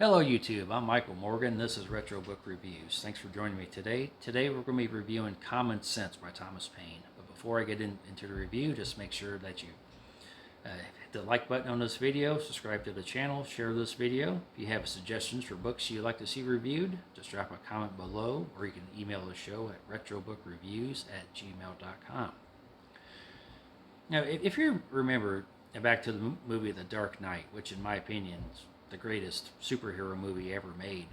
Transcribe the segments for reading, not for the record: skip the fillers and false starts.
Hello YouTube, I'm Michael Morgan. This is Retro Book Reviews. Thanks for joining me today. Today we're going to be reviewing Common Sense by Thomas Paine. But before I get into the review, just make sure that you hit the like button on this video, subscribe to the channel, share this video. If you have suggestions for books you'd like to see reviewed, just drop a comment below, or you can email the show at retrobookraeviews@gmail.com. Now, if you remember back to the movie The Dark Knight, which in my opinion is the greatest superhero movie ever made,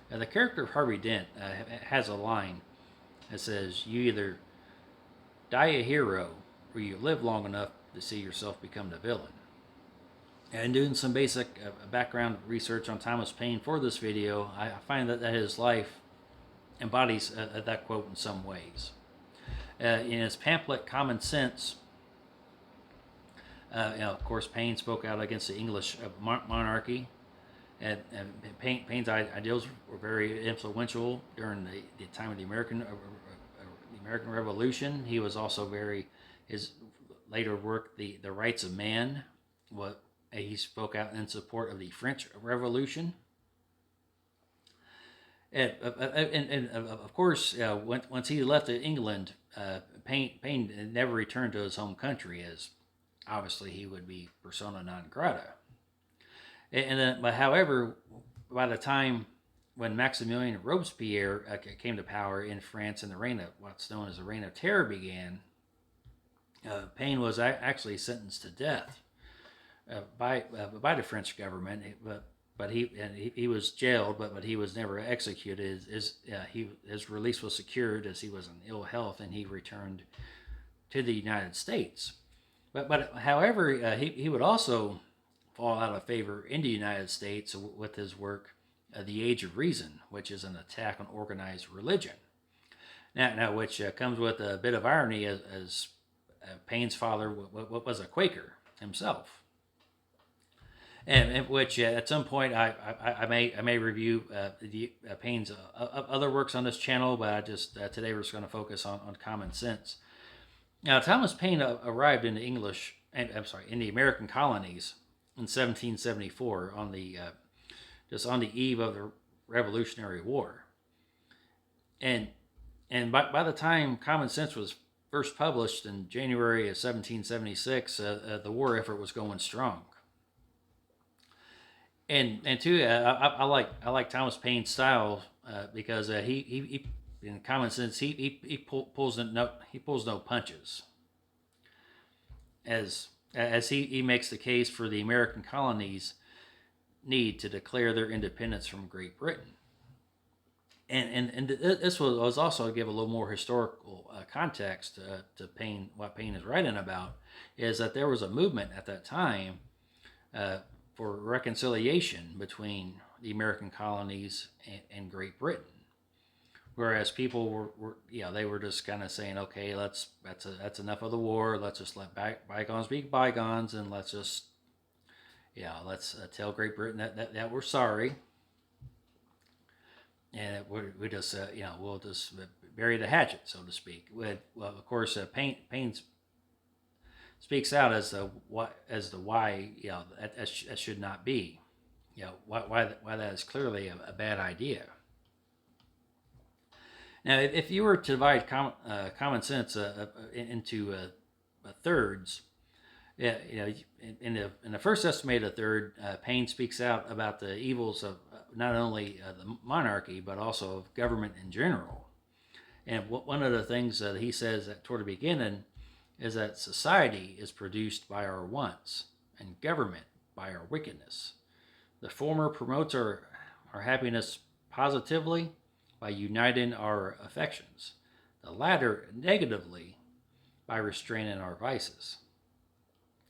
the character of Harvey Dent has a line that says, "You either die a hero or you live long enough to see yourself become the villain." And doing some basic background research on Thomas Paine for this video, I find that his life embodies that quote in some ways. In his pamphlet Common Sense, of course, Paine spoke out against the English monarchy, and Paine's ideals were very influential during the time of the American Revolution. He was also his later work, The Rights of Man, he spoke out in support of the French Revolution. And of course, once he left England, Paine never returned to his home country, as obviously he would be persona non grata. But however, by the time when Maximilien Robespierre came to power in France and the reign of what's known as the Reign of Terror began, Paine was actually sentenced to death by the French government. But he was jailed, but he was never executed. His release was secured as he was in ill health, and he returned to the United States. But however, he would also fall out of favor in the United States with his work, The Age of Reason, which is an attack on organized religion. Now which comes with a bit of irony, as Paine's father was a Quaker himself, and which at some point I may review Paine's other works on this channel, but today we're just going to focus on Common Sense. Now, Thomas Paine arrived in the American colonies in 1774 on the eve of the Revolutionary War, and by the time Common Sense was first published in January of 1776, the war effort was going strong. And too, I like Thomas Paine's style because he in Common Sense, he pulls no punches, as he makes the case for the American colonies' need to declare their independence from Great Britain. And this was also to give a little more historical context to Paine. What Paine is writing about is that there was a movement at that time for reconciliation between the American colonies and Great Britain. Whereas people were just kind of saying, okay, that's enough of the war. Let's just let bygones be bygones, and let's tell Great Britain that we're sorry, and we'll just bury the hatchet, so to speak. Well, of course, Paine speaks out as to why that should not be, why that is clearly a bad idea. Now, if you were to divide Common Sense into thirds, in the first estimated third, Paine speaks out about the evils of not only the monarchy but also of government in general. And one of the things that he says toward the beginning is that society is produced by our wants and government by our wickedness. The former promotes our happiness positively by uniting our affections, the latter negatively by restraining our vices.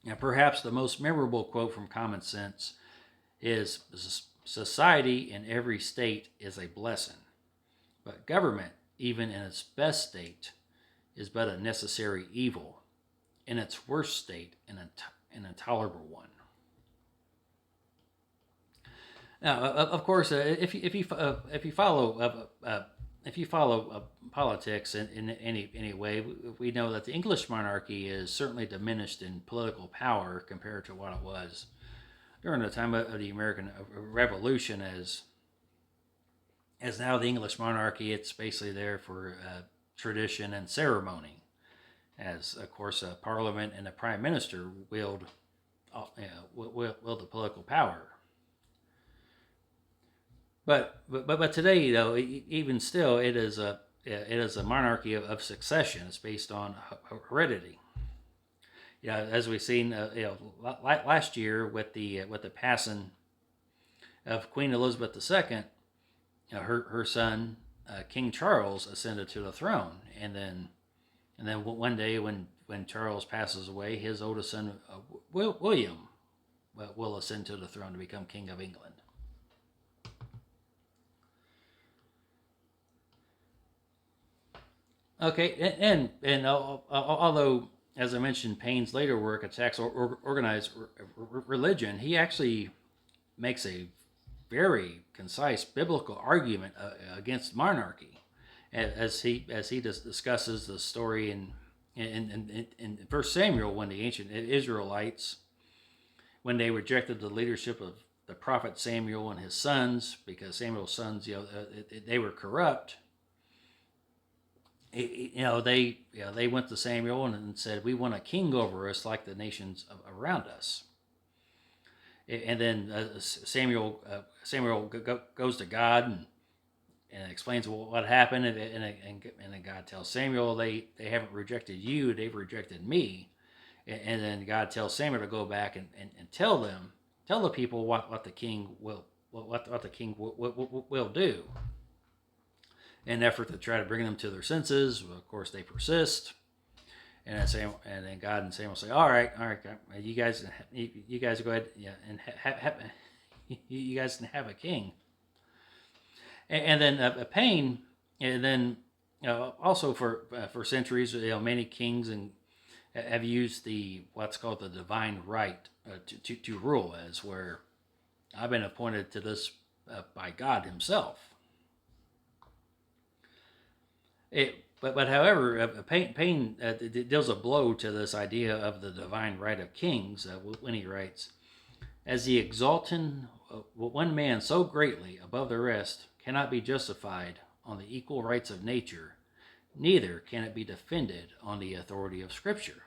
Now, perhaps the most memorable quote from Common Sense is, "Society in every state is a blessing, but government, even in its best state, is but a necessary evil, in its worst state, an intolerable one." Now, of course, if you follow politics in any way, we know that the English monarchy is certainly diminished in political power compared to what it was during the time of the American Revolution, as now the English monarchy, it's basically there for tradition and ceremony, as of course a parliament and a prime minister wield the political power. But today, though, even still, it is a monarchy of succession. It's based on heredity. As we've seen, last year with the passing of Queen Elizabeth II, her son King Charles ascended to the throne, and then one day when Charles passes away, his oldest son William will ascend to the throne to become King of England. Okay, and although, as I mentioned, Paine's later work attacks organized religion, he actually makes a very concise biblical argument against monarchy, as he discusses the story in 1 Samuel, when the ancient Israelites, when they rejected the leadership of the prophet Samuel and his sons, because Samuel's sons, they were corrupt. They went to Samuel and said, "We want a king over us like the nations around us." And then Samuel goes to God and explains what happened, and then God tells Samuel, they haven't rejected you, they've rejected me. And then God tells Samuel to go back and tell the people what the king will do. In an effort to try to bring them to their senses. Of course, they persist, and then God and Samuel say, "All right, you guys go ahead, and you guys can have a king." And then Paine, and then also for centuries, many kings and have used what's called the divine right to rule, as where I've been appointed to this by God Himself. However, Paine deals a blow to this idea of the divine right of kings when he writes, "As the exalting one man so greatly above the rest cannot be justified on the equal rights of nature, neither can it be defended on the authority of Scripture."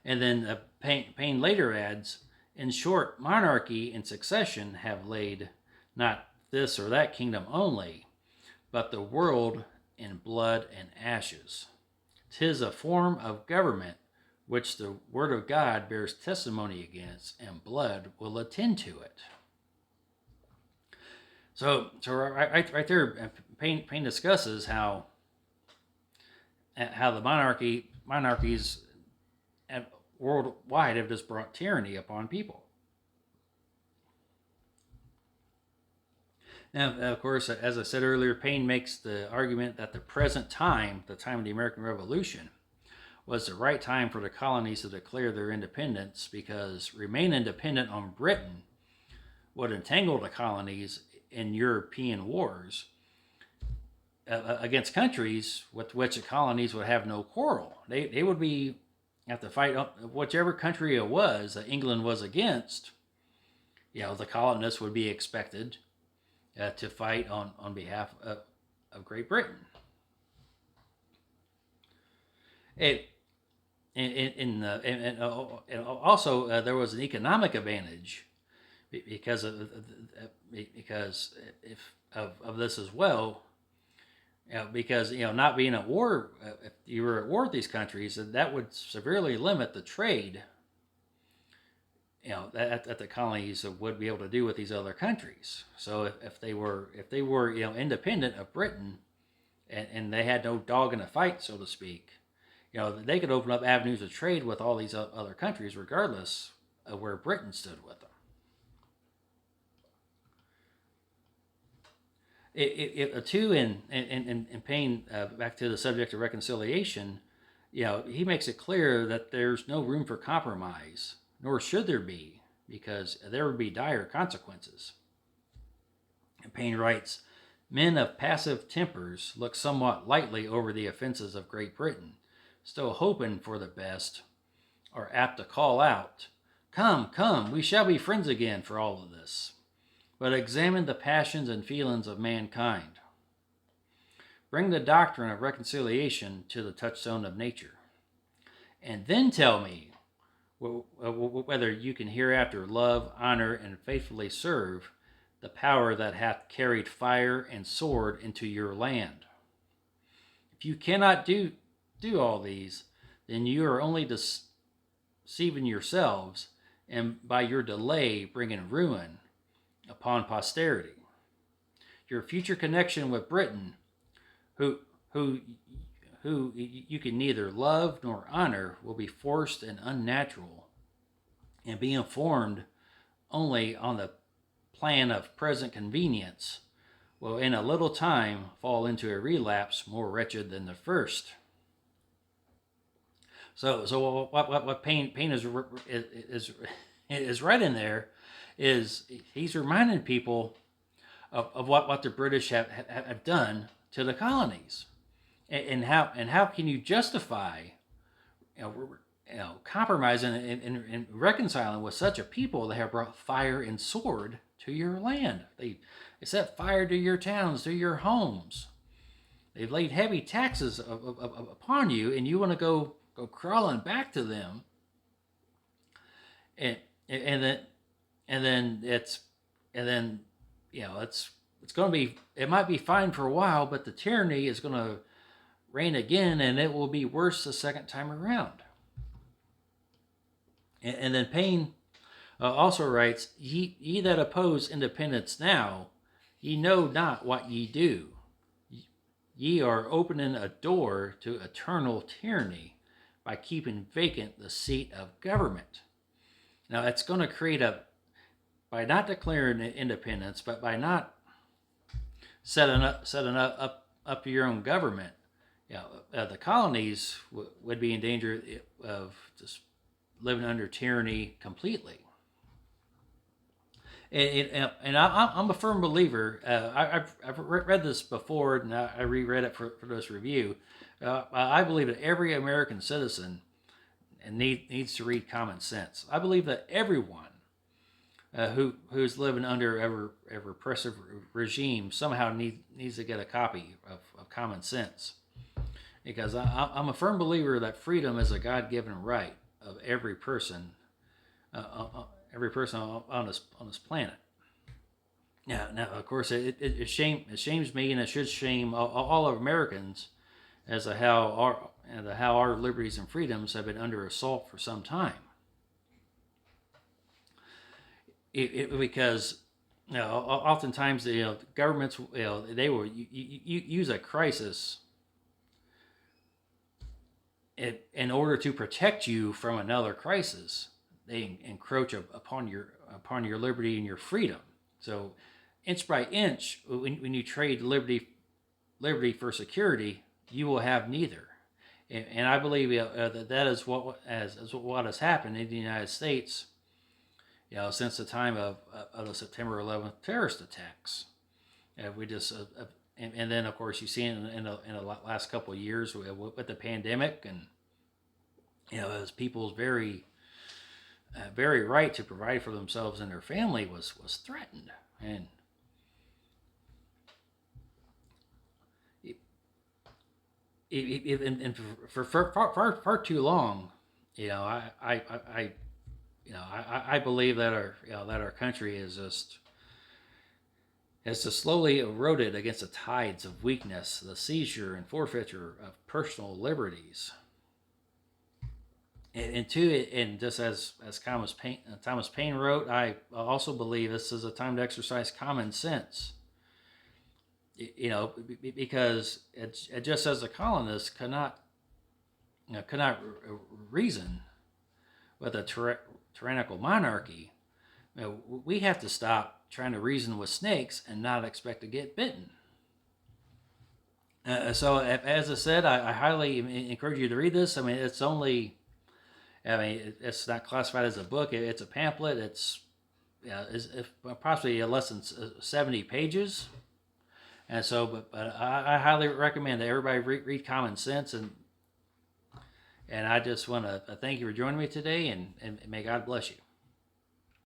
And then Paine later adds, "In short, monarchy and succession have laid not this or that kingdom only, but the world in blood and ashes. 'Tis a form of government which the word of God bears testimony against, and blood will attend to it." So right there, Paine discusses how the monarchies worldwide have just brought tyranny upon people. Now, of course, as I said earlier, Paine makes the argument that the present time, the time of the American Revolution, was the right time for the colonies to declare their independence, because remaining dependent on Britain would entangle the colonies in European wars against countries with which the colonies would have no quarrel. They would have to fight whichever country it was that England was against. The colonists would be expected to fight on behalf of Great Britain. And also there was an economic advantage because of this as well. Because not being at war, if you were at war with these countries, that would severely limit the trade that the colonies would be able to do with these other countries. So if they were independent of Britain, and they had no dog in the fight, so to speak, they could open up avenues of trade with all these other countries, regardless of where Britain stood with them. In Paine, back to the subject of reconciliation, he makes it clear that there's no room for compromise, nor should there be, because there would be dire consequences. And Paine writes, "Men of passive tempers look somewhat lightly over the offenses of Great Britain, still hoping for the best, are apt to call out, Come, come, we shall be friends again for all of this. But examine the passions and feelings of mankind. Bring the doctrine of reconciliation to the touchstone of nature. And then tell me whether you can hereafter love, honor, and faithfully serve the power that hath carried fire and sword into your land. If you cannot do all these, then you are only deceiving yourselves, and by your delay bringing ruin upon posterity. Your future connection with Britain, who you can neither love nor honor, will be forced and unnatural, and be informed only on the plan of present convenience, will in a little time fall into a relapse more wretched than the first. So what Paine is right in there is he's reminding people of what the British have done to the colonies, and how can you justify compromising and reconciling with such a people that have brought fire and sword to your land. They set fire to your towns, to your homes. They've laid heavy taxes upon you, and you want to go crawling back to them. And then it's going to be, it might be fine for a while, but the tyranny is going to reign again, and it will be worse the second time around. And then Paine also writes, ye that oppose independence now, ye know not what ye do. Ye are opening a door to eternal tyranny by keeping vacant the seat of government. Now, it's going to create by not declaring independence, but by not setting up your own government, the colonies would be in danger of just living under tyranny completely. And I'm a firm believer. I've read this before, and I reread it for this review. I believe that every American citizen needs to read common sense. I believe that everyone who's living under a repressive regime somehow needs to get a copy of common sense, because I'm a firm believer that freedom is a God-given right of every person on this planet. Now, of course, it shames me, and it should shame all of Americans as to how our liberties and freedoms have been under assault for some time. Because oftentimes the governments they will use a crisis in order to protect you from another crisis. They encroach upon your liberty and your freedom. So, inch by inch, when you trade liberty for security, you will have neither. And I believe that is what has happened in the United States, since the time of the September 11th terrorist attacks. And then of course you see it in the last couple of years with the pandemic, and as people's very right to provide for themselves and their family was threatened. And for far too long, I believe that our country is just slowly eroded against the tides of weakness, the seizure and forfeiture of personal liberties. And just as Thomas Paine wrote, I also believe this is a time to exercise common sense. Because it just as the colonists cannot reason with a tyrannical monarchy, we have to stop trying to reason with snakes and not expect to get bitten. So, as I said, I highly encourage you to read this. It's not classified as a book. It's a pamphlet. It's possibly less than 70 pages. And so, but I highly recommend that everybody read Common Sense. And I just want to thank you for joining me today, and may God bless you.